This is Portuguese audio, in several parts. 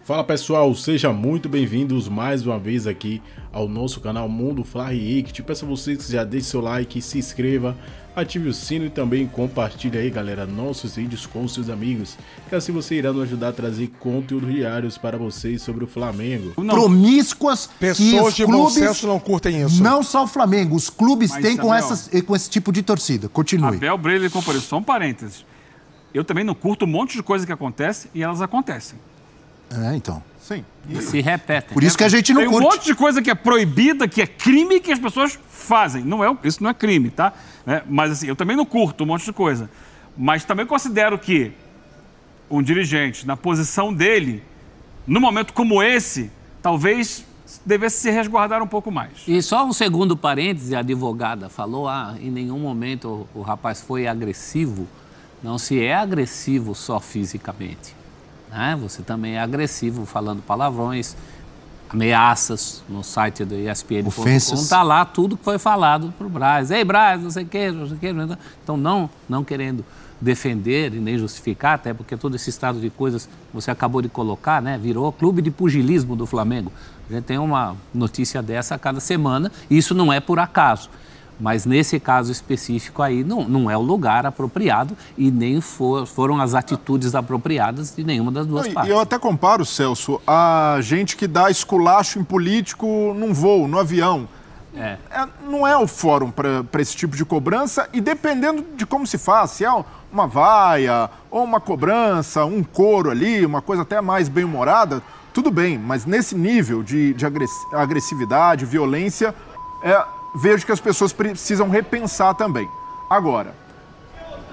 Fala pessoal, sejam muito bem-vindos mais uma vez aqui ao nosso canal Mundo Fly React. Peço a vocês que já deixem seu like, se inscreva, ative o sino e também compartilhe aí, galera, nossos vídeos com seus amigos, que assim você irá nos ajudar a trazer conteúdos diários para vocês sobre o Flamengo. Promíscuas, pessoas de bom senso não curtem isso. Não só o Flamengo, os clubes têm com esse tipo de torcida. Continue. Abel Braille comparou, só um parênteses. Eu também não curto um monte de coisa que acontece e elas acontecem. É, então. Sim. Se repetem. Por isso que a gente não Tem curte. um monte de coisa que é proibida, que é crime, que as pessoas fazem. Isso não é crime, tá? Mas assim, eu também não curto um monte de coisa. Mas também considero que um dirigente, na posição dele, num momento como esse, talvez devesse se resguardar um pouco mais. E só um segundo parêntese, a advogada falou, em nenhum momento o rapaz foi agressivo. Não se é agressivo só fisicamente. Você também é agressivo, falando palavrões, ameaças no site do ESPN. Ofensas. Está lá tudo que foi falado para o Braz. Ei, Braz, não sei o quê, não sei o quê. Então, não querendo defender e nem justificar, até porque todo esse estado de coisas você acabou de colocar, virou clube de pugilismo do Flamengo. A gente tem uma notícia dessa a cada semana e isso não é por acaso. Mas nesse caso específico aí, não é o lugar apropriado e nem foram as atitudes apropriadas de nenhuma das duas partes. Eu até comparo, Celso, a gente que dá esculacho em político num voo, no avião. Não é o fórum para esse tipo de cobrança e dependendo de como se faz, se é uma vaia ou uma cobrança, um coro ali, uma coisa até mais bem-humorada, tudo bem, mas nesse nível de agressividade, violência, vejo que as pessoas precisam repensar também. Agora,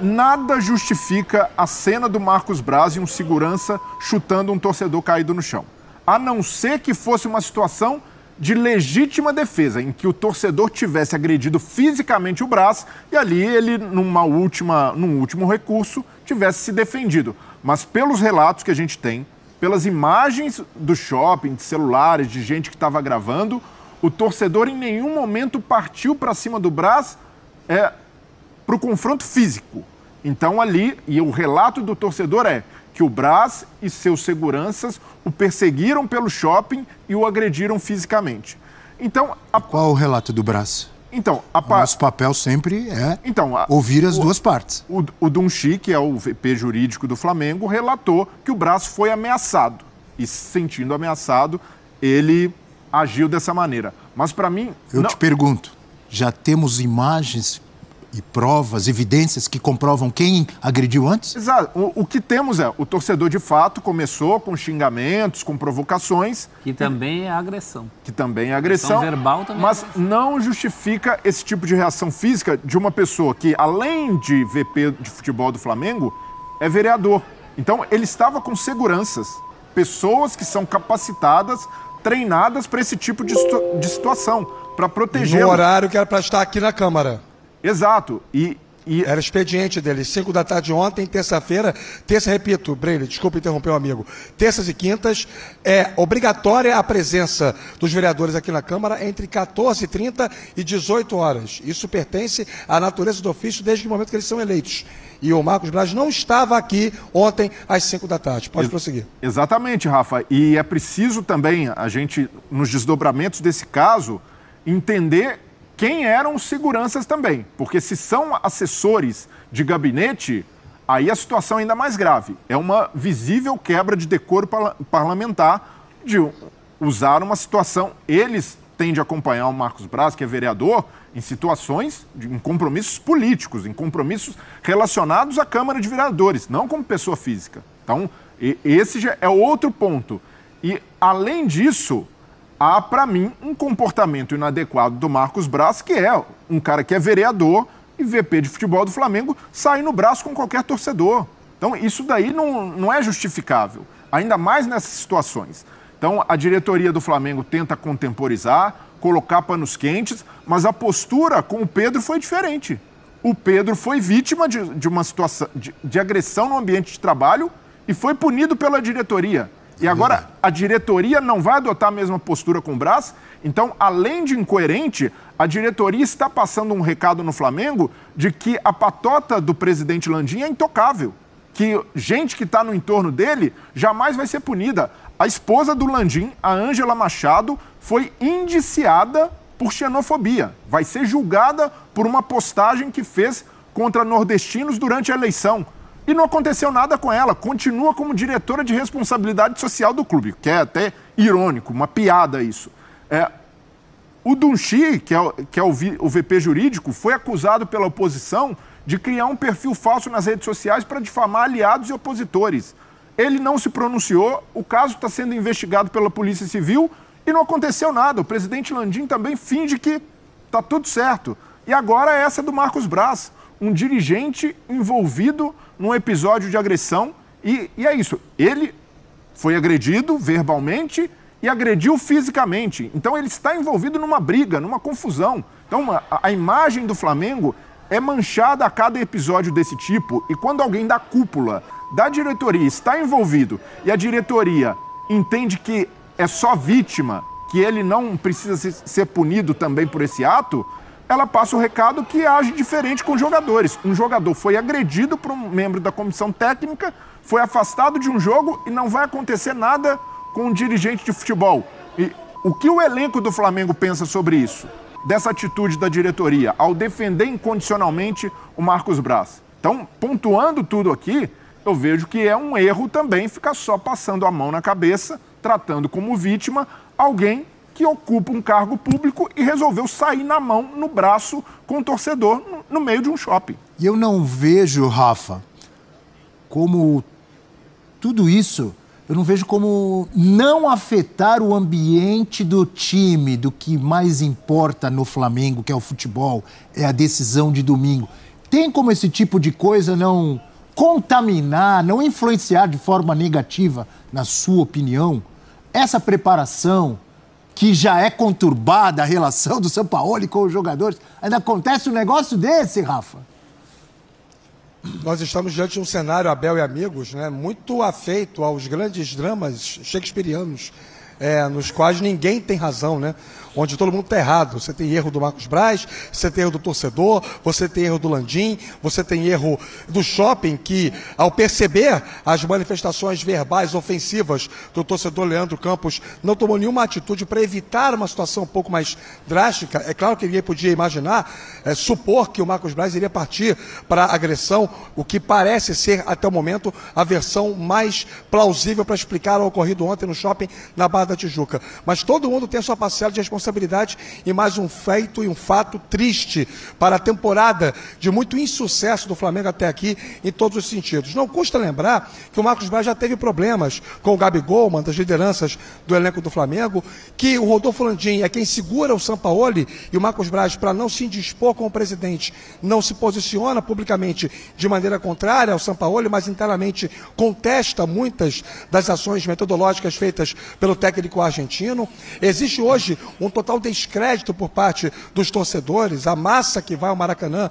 nada justifica a cena do Marcos Braz e um segurança chutando um torcedor caído no chão. A não ser que fosse uma situação de legítima defesa, em que o torcedor tivesse agredido fisicamente o Braz e ali ele, num último recurso, tivesse se defendido. Mas pelos relatos que a gente tem, pelas imagens do shopping, de celulares, de gente que estava gravando, o torcedor em nenhum momento partiu para cima do Braz para o confronto físico. Então ali, e o relato do torcedor é que o Braz e seus seguranças o perseguiram pelo shopping e o agrediram fisicamente. Então, Qual o relato do Braz? Então, o nosso papel sempre é ouvir as duas partes. O Dunchi, que é o VP jurídico do Flamengo, relatou que o Braz foi ameaçado. E se sentindo ameaçado, ele agiu dessa maneira. Mas para mim... Eu te pergunto, já temos imagens e provas, evidências que comprovam quem agrediu antes? Exato. O que temos o torcedor de fato começou com xingamentos, com provocações. Que também é agressão. Que também é agressão. Verbal também mas não justifica esse tipo de reação física de uma pessoa que, além de VP de futebol do Flamengo, é vereador. Então, ele estava com seguranças. Pessoas que são capacitadas, treinadas para esse tipo de situação, para proteger. No horário que era para estar aqui na Câmara. Exato. Era expediente dele, 5 da tarde ontem, terça-feira. Repito, Breile, desculpa interromper o amigo. Terças e quintas é obrigatória a presença dos vereadores aqui na Câmara entre 14h30 e 18 horas. Isso pertence à natureza do ofício desde o momento que eles são eleitos. E o Marcos Braz não estava aqui ontem às 5 da tarde. Pode prosseguir. Exatamente, Rafa. E é preciso também a gente, nos desdobramentos desse caso, entender quem eram os seguranças também. Porque se são assessores de gabinete, aí a situação é ainda mais grave. É uma visível quebra de decoro parlamentar de usar uma situação... Eles têm de acompanhar o Marcos Braz, que é vereador, em situações, em compromissos políticos, em compromissos relacionados à Câmara de Vereadores, não como pessoa física. Então, esse já é outro ponto. E, além disso, há, para mim, um comportamento inadequado do Marcos Braz, que é um cara que é vereador e VP de futebol do Flamengo, sai no braço com qualquer torcedor. Então, isso daí não é justificável, ainda mais nessas situações. Então, a diretoria do Flamengo tenta contemporizar, colocar panos quentes, mas a postura com o Pedro foi diferente. O Pedro foi vítima de uma situação de agressão no ambiente de trabalho e foi punido pela diretoria. E agora a diretoria não vai adotar a mesma postura com o Braz. Então, além de incoerente, a diretoria está passando um recado no Flamengo de que a patota do presidente Landim é intocável. Que gente que está no entorno dele jamais vai ser punida. a esposa do Landim, a Ângela Machado, foi indiciada por xenofobia. Vai ser julgada por uma postagem que fez contra nordestinos durante a eleição. E não aconteceu nada com ela. Continua como diretora de responsabilidade social do clube, que é até irônico, uma piada isso. O Dunchi, que é o VP jurídico, foi acusado pela oposição de criar um perfil falso nas redes sociais para difamar aliados e opositores. Ele não se pronunciou, o caso está sendo investigado pela Polícia Civil e não aconteceu nada. O presidente Landim também finge que está tudo certo. E agora é essa do Marcos Braz, um dirigente envolvido num episódio de agressão. E é isso, ele foi agredido verbalmente e agrediu fisicamente. Então ele está envolvido numa briga, numa confusão. Então a imagem do Flamengo é manchada a cada episódio desse tipo. E quando alguém da cúpula, da diretoria, está envolvido e a diretoria entende que é só vítima, que ele não precisa ser punido também por esse ato, ela passa o recado que age diferente com os jogadores. Um jogador foi agredido por um membro da comissão técnica, foi afastado de um jogo e não vai acontecer nada com um dirigente de futebol. E o que o elenco do Flamengo pensa sobre isso? Dessa atitude da diretoria, ao defender incondicionalmente o Marcos Braz. Então, pontuando tudo aqui, eu vejo que é um erro também ficar só passando a mão na cabeça, tratando como vítima alguém que ocupa um cargo público e resolveu sair na mão, no braço, com o torcedor no meio de um shopping. E eu não vejo, Rafa, como tudo isso, eu não vejo como não afetar o ambiente do time, do que mais importa no Flamengo, que é o futebol, é a decisão de domingo. Tem como esse tipo de coisa não contaminar, não influenciar de forma negativa, na sua opinião, essa preparação que já é conturbada, a relação do Sampaoli com os jogadores? Ainda acontece um negócio desse, Rafa? Nós estamos diante de um cenário, Abel e amigos, né, muito afeito aos grandes dramas shakespearianos, nos quais ninguém tem razão, né? Onde todo mundo está errado. Você tem erro do Marcos Braz, você tem erro do torcedor, você tem erro do Landim, você tem erro do shopping, que ao perceber as manifestações verbais ofensivas do torcedor Leandro Campos, não tomou nenhuma atitude para evitar uma situação um pouco mais drástica. É claro que ninguém podia imaginar, supor que o Marcos Braz iria partir para a agressão, o que parece ser, até o momento, a versão mais plausível para explicar o ocorrido ontem no shopping na Barra da Tijuca. Mas todo mundo tem a sua parcela de responsabilidade e mais um feito e um fato triste para a temporada de muito insucesso do Flamengo até aqui em todos os sentidos. Não custa lembrar que o Marcos Braz já teve problemas com o Gabigol, uma das lideranças do elenco do Flamengo, que o Rodolfo Landim é quem segura o Sampaoli e o Marcos Braz, para não se indispor com o presidente, não se posiciona publicamente de maneira contrária ao Sampaoli, mas internamente contesta muitas das ações metodológicas feitas pelo técnico argentino. Existe hoje um total descrédito por parte dos torcedores, a massa que vai ao Maracanã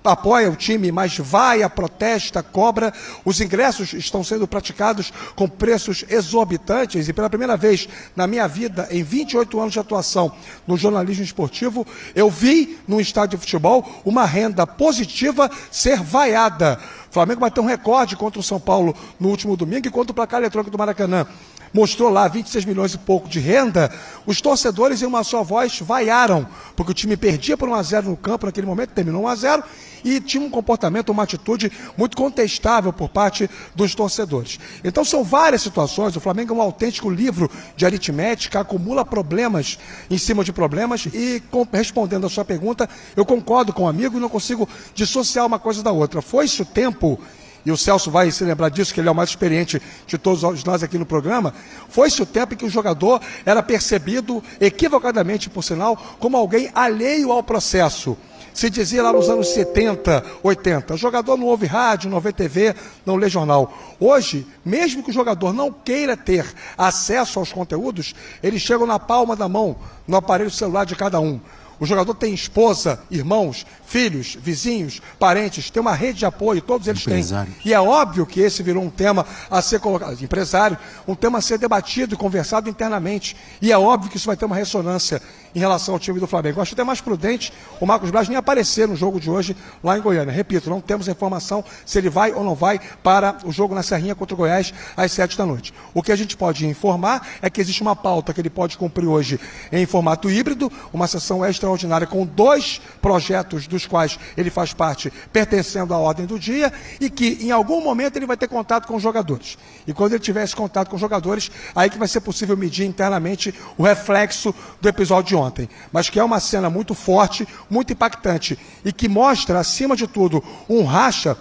apoia o time, mas vai, protesta, cobra. Os ingressos estão sendo praticados com preços exorbitantes e pela primeira vez na minha vida, em 28 anos de atuação no jornalismo esportivo, eu vi num estádio de futebol uma renda positiva ser vaiada. O Flamengo bateu um recorde contra o São Paulo no último domingo e contra o placar eletrônico do Maracanã mostrou lá 26 milhões e pouco de renda. Os torcedores, em uma só voz, vaiaram, porque o time perdia por 1-0 no campo naquele momento, terminou 1-0, e tinha um comportamento, uma atitude muito contestável por parte dos torcedores. Então são várias situações, o Flamengo é um autêntico livro de aritmética, acumula problemas em cima de problemas e, respondendo a sua pergunta, eu concordo com o amigo e não consigo dissociar uma coisa da outra. Foi-se o tempo, e o Celso vai se lembrar disso, que ele é o mais experiente de todos nós aqui no programa, foi-se o tempo em que o jogador era percebido, equivocadamente por sinal, como alguém alheio ao processo. Se dizia lá nos anos 70, 80, jogador não ouve rádio, não vê TV, não lê jornal. Hoje, mesmo que o jogador não queira ter acesso aos conteúdos, eles chegam na palma da mão, no aparelho celular de cada um. O jogador tem esposa, irmãos, filhos, vizinhos, parentes, tem uma rede de apoio, todos eles têm. E é óbvio que esse virou um tema a ser colocado, empresário, um tema a ser debatido e conversado internamente. E é óbvio que isso vai ter uma ressonância em relação ao time do Flamengo. Eu acho até mais prudente o Marcos Braz nem aparecer no jogo de hoje lá em Goiânia. Repito, não temos informação se ele vai ou não vai para o jogo na Serrinha contra o Goiás às 7 da noite. O que a gente pode informar é que existe uma pauta que ele pode cumprir hoje em formato híbrido, uma sessão extraordinária com 2 projetos dos quais ele faz parte, pertencendo à ordem do dia, e que em algum momento ele vai ter contato com os jogadores. E quando ele tiver esse contato com os jogadores, aí que vai ser possível medir internamente o reflexo do episódio de ontem. Mas que é uma cena muito forte, muito impactante, e que mostra, acima de tudo, um racha.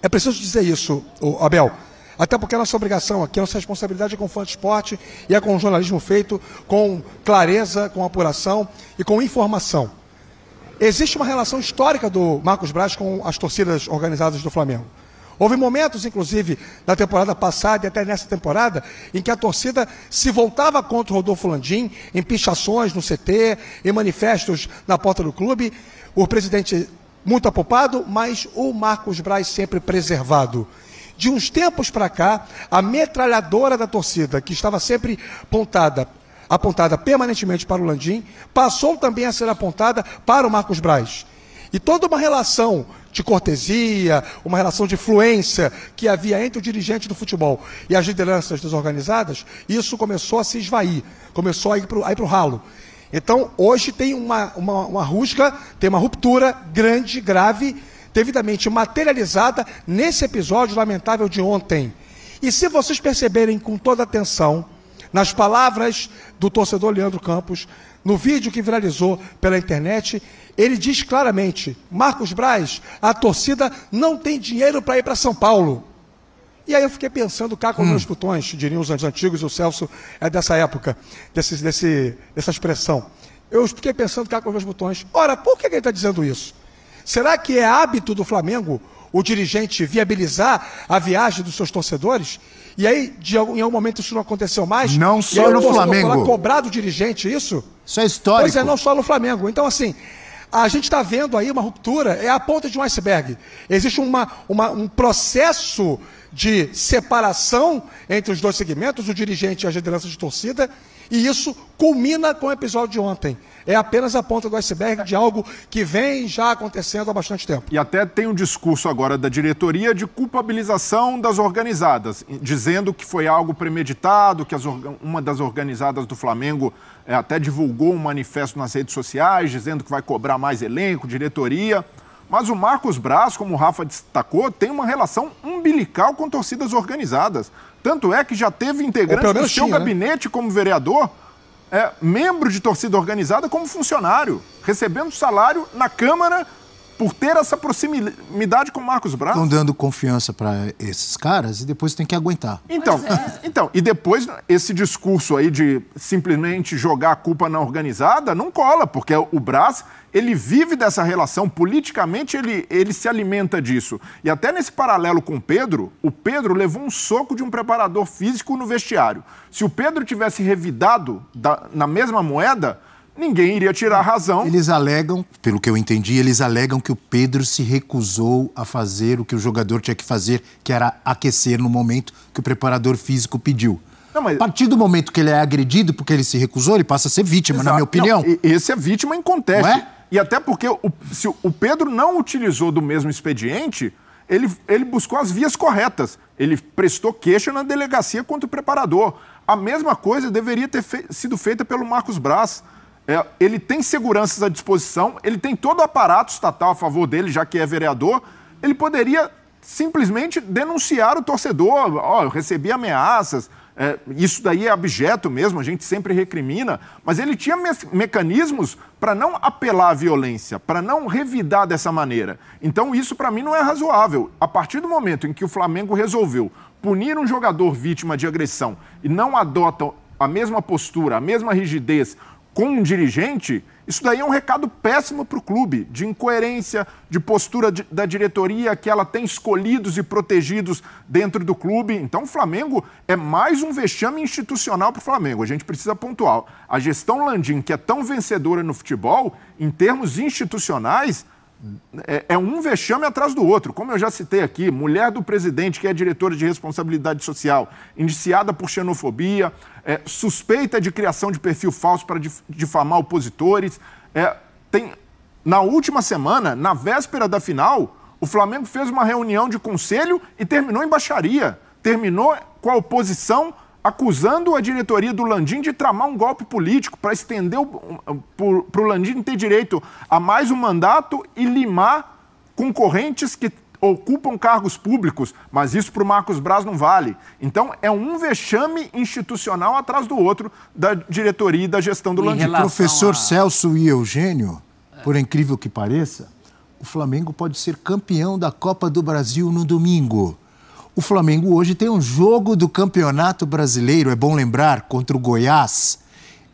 É preciso dizer isso, Abel, até porque a nossa obrigação aqui, a nossa responsabilidade é com o fã de esporte e é com o jornalismo feito com clareza, com apuração e com informação. Existe uma relação histórica do Marcos Braz com as torcidas organizadas do Flamengo. Houve momentos, inclusive, na temporada passada e até nessa temporada, em que a torcida se voltava contra o Rodolfo Landim, em pichações no CT, em manifestos na porta do clube. O presidente muito apopado, mas o Marcos Braz sempre preservado. De uns tempos para cá, a metralhadora da torcida, que estava sempre apontada permanentemente para o Landim, passou também a ser apontada para o Marcos Braz. E toda uma relação de cortesia, uma relação de fluência que havia entre o dirigente do futebol e as lideranças desorganizadas, isso começou a se esvair, começou a ir para o ralo. Então, hoje tem uma rusga, tem uma ruptura grande, grave, devidamente materializada nesse episódio lamentável de ontem. E se vocês perceberem com toda atenção, nas palavras do torcedor Leandro Campos, no vídeo que viralizou pela internet, ele diz claramente: Marcos Braz, a torcida não tem dinheiro para ir para São Paulo. E aí eu fiquei pensando cá com meus botões, diriam os antigos, e o Celso é dessa época, dessa expressão. Eu fiquei pensando cá com meus botões. Ora, por que ele está dizendo isso? Será que é hábito do Flamengo o dirigente viabilizar a viagem dos seus torcedores? E aí, em algum momento, isso não aconteceu mais? Não só no Flamengo. Foi cobrado o dirigente isso? Isso é histórico. Pois é, não só no Flamengo. Então, assim, a gente está vendo aí uma ruptura, é a ponta de um iceberg. Existe um processo de separação entre os dois segmentos, o dirigente e as lideranças de torcida, e isso culmina com o episódio de ontem. É apenas a ponta do iceberg de algo que vem já acontecendo há bastante tempo. E até tem um discurso agora da diretoria de culpabilização das organizadas, dizendo que foi algo premeditado, que uma das organizadas do Flamengo até divulgou um manifesto nas redes sociais, dizendo que vai cobrar mais elenco, diretoria. Mas o Marcos Braz, como o Rafa destacou, tem uma relação umbilical com torcidas organizadas. Tanto é que já teve integrantes do seu gabinete como vereador, membro de torcida organizada como funcionário, recebendo salário na Câmara por ter essa proximidade com o Marcos Braz. Estão dando confiança para esses caras e depois tem que aguentar. Então, e depois esse discurso aí de simplesmente jogar a culpa na organizada não cola, porque o Braz, ele vive dessa relação, politicamente ele se alimenta disso. E até nesse paralelo com o Pedro levou um soco de um preparador físico no vestiário. Se o Pedro tivesse revidado na mesma moeda, ninguém iria tirar a razão. Eles alegam, pelo que eu entendi, eles alegam que o Pedro se recusou a fazer o que o jogador tinha que fazer, que era aquecer no momento que o preparador físico pediu. Não, mas... A partir do momento que ele é agredido porque ele se recusou, ele passa a ser vítima, na minha opinião. Não, esse é vítima em conteste. Não é? E até porque se o Pedro não utilizou do mesmo expediente, ele buscou as vias corretas. Ele prestou queixa na delegacia contra o preparador. A mesma coisa deveria ter sido feita pelo Marcos Braz. Ele tem seguranças à disposição, ele tem todo o aparato estatal a favor dele, já que é vereador. Ele poderia simplesmente denunciar o torcedor. Eu recebi ameaças, isso daí é abjeto mesmo, a gente sempre recrimina, mas ele tinha mecanismos para não apelar à violência, para não revidar dessa maneira. Então isso para mim não é razoável. A partir do momento em que o Flamengo resolveu punir um jogador vítima de agressão e não adota a mesma postura, a mesma rigidez com um dirigente, isso daí é um recado péssimo para o clube, de incoerência, de postura da diretoria, que ela tem escolhidos e protegidos dentro do clube. Então o Flamengo é mais um vexame institucional para o Flamengo. A gente precisa pontuar. A gestão Landim, que é tão vencedora no futebol, em termos institucionais, é um vexame atrás do outro. Como eu já citei aqui, mulher do presidente, que é diretora de responsabilidade social, indiciada por xenofobia, suspeita de criação de perfil falso para difamar opositores. Na última semana, na véspera da final, o Flamengo fez uma reunião de conselho e terminou em baixaria. Terminou com a oposição acusando a diretoria do Landim de tramar um golpe político para estender para o Landim ter direito a mais um mandato e limar concorrentes que ocupam cargos públicos, mas isso para o Marcos Braz não vale. Então, é um vexame institucional atrás do outro da diretoria e da gestão do Landim. Professor Celso e Eugênio, por incrível que pareça, o Flamengo pode ser campeão da Copa do Brasil no domingo. O Flamengo hoje tem um jogo do Campeonato Brasileiro, é bom lembrar, contra o Goiás.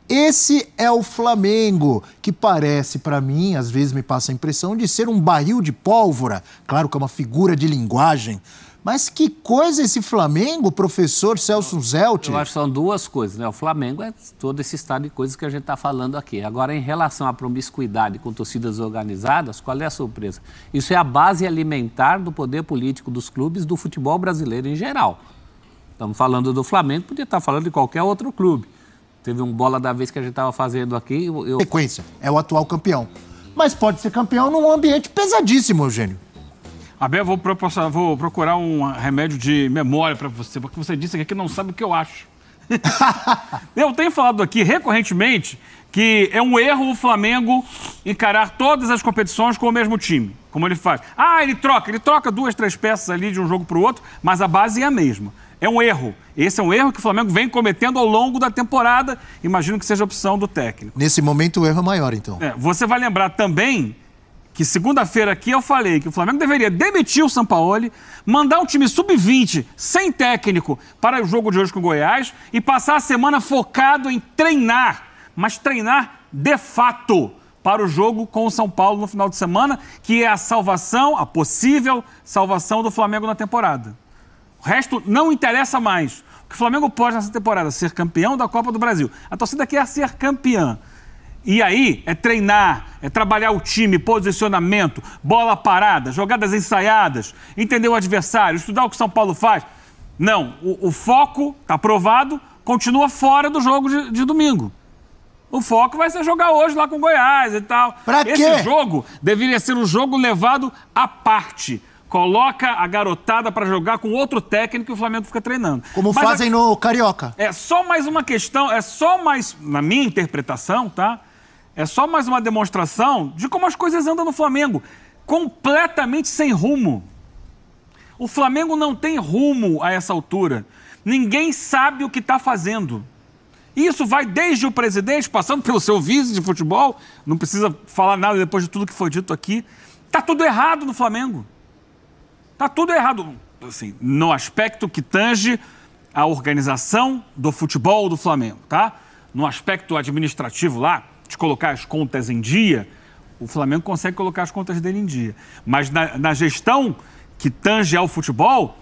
Esse é o Flamengo, que parece, para mim, às vezes me passa a impressão de ser um barril de pólvora. Claro que é uma figura de linguagem. Mas que coisa esse Flamengo, professor Celso Zelt? Eu acho que são duas coisas, né? O Flamengo é todo esse estado de coisas que a gente está falando aqui. Agora, em relação à promiscuidade com torcidas organizadas, qual é a surpresa? Isso é a base alimentar do poder político dos clubes do futebol brasileiro em geral. Estamos falando do Flamengo, podia estar falando de qualquer outro clube. Teve um bola da vez que a gente estava fazendo aqui. Sequência, é o atual campeão. Mas pode ser campeão num ambiente pesadíssimo, Eugênio. Abel, vou procurar um remédio de memória para você, porque você disse aqui que não sabe o que eu acho. Eu tenho falado aqui recorrentemente que é um erro o Flamengo encarar todas as competições com o mesmo time, como ele faz. Ele troca 2, 3 peças ali de um jogo para o outro, mas a base é a mesma. É um erro. Esse é um erro que o Flamengo vem cometendo ao longo da temporada. Imagino que seja a opção do técnico. Nesse momento o erro é maior, então. Você vai lembrar também que segunda-feira aqui eu falei que o Flamengo deveria demitir o Sampaoli, mandar um time sub-20 sem técnico para o jogo de hoje com o Goiás e passar a semana focado em treinar, mas treinar de fato para o jogo com o São Paulo no final de semana, que é a salvação, a possível salvação do Flamengo na temporada. O resto não interessa mais. O que o Flamengo pode nessa temporada ser campeão da Copa do Brasil. A torcida quer ser campeã. E aí é treinar, é trabalhar o time, posicionamento, bola parada, jogadas ensaiadas, entender o adversário, estudar o que o São Paulo faz. Não, o foco, está aprovado, continua fora do jogo de domingo. O foco vai ser jogar hoje lá com o Goiás e tal. Pra quê? Esse jogo deveria ser um jogo levado à parte. Coloca a garotada para jogar com outro técnico e o Flamengo fica treinando. Como fazem no Carioca. É só mais uma questão, na minha interpretação, tá? É só mais uma demonstração de como as coisas andam no Flamengo. Completamente sem rumo. O Flamengo não tem rumo a essa altura. Ninguém sabe o que está fazendo. Isso vai desde o presidente, passando pelo seu vice de futebol. Não precisa falar nada depois de tudo que foi dito aqui. Está tudo errado no Flamengo. Está tudo errado, assim, no aspecto que tange a organização do futebol do Flamengo, tá? No aspecto administrativo lá, de colocar as contas em dia, o Flamengo consegue colocar as contas dele em dia. Mas na gestão que tange ao futebol,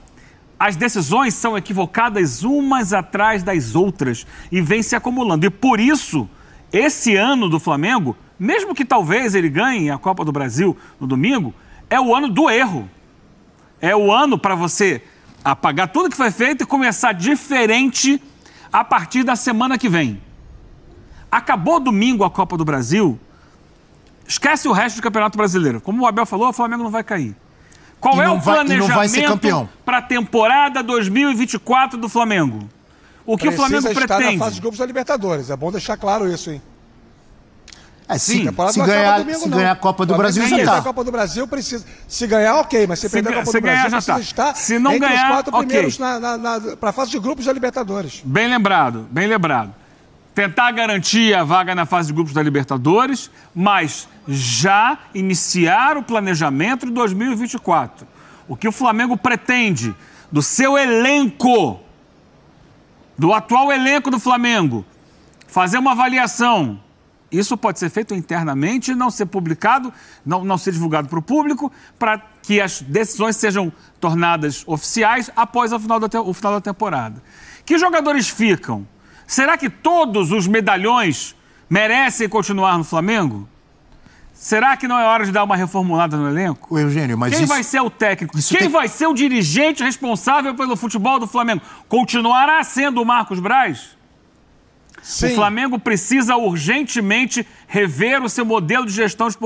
as decisões são equivocadas umas atrás das outras e vem se acumulando. E por isso, esse ano do Flamengo, mesmo que talvez ele ganhe a Copa do Brasil no domingo, é o ano do erro. É o ano para você apagar tudo que foi feito e começar diferente a partir da semana que vem. Acabou domingo a Copa do Brasil, esquece o resto do Campeonato Brasileiro. Como o Abel falou, o Flamengo não vai cair. Qual é o planejamento para a temporada 2024 do Flamengo? O que o Flamengo pretende? Estar na fase de grupos da Libertadores. É bom deixar claro isso, hein? Se ganhar a Copa do Brasil, já está. A Copa do Brasil precisa. Se ganhar, ok, mas se perder a Copa do Brasil, já precisa estar se não entre ganhar, os 4 primeiros para a fase de grupos da Libertadores. Bem lembrado, bem lembrado. Tentar garantir a vaga na fase de grupos da Libertadores, mas já iniciar o planejamento de 2024. O que o Flamengo pretende do seu elenco, do atual elenco do Flamengo, fazer uma avaliação Isso pode ser feito internamente, não ser publicado, não ser divulgado para o público, para que as decisões sejam tornadas oficiais após o final da temporada. Que jogadores ficam? Será que todos os medalhões merecem continuar no Flamengo? Será que não é hora de dar uma reformulada no elenco? Ô, Eugênio, mas Quem vai ser o técnico? Quem vai ser o dirigente responsável pelo futebol do Flamengo? Continuará sendo o Marcos Braz? Sim. O Flamengo precisa urgentemente rever o seu modelo de gestão esportiva.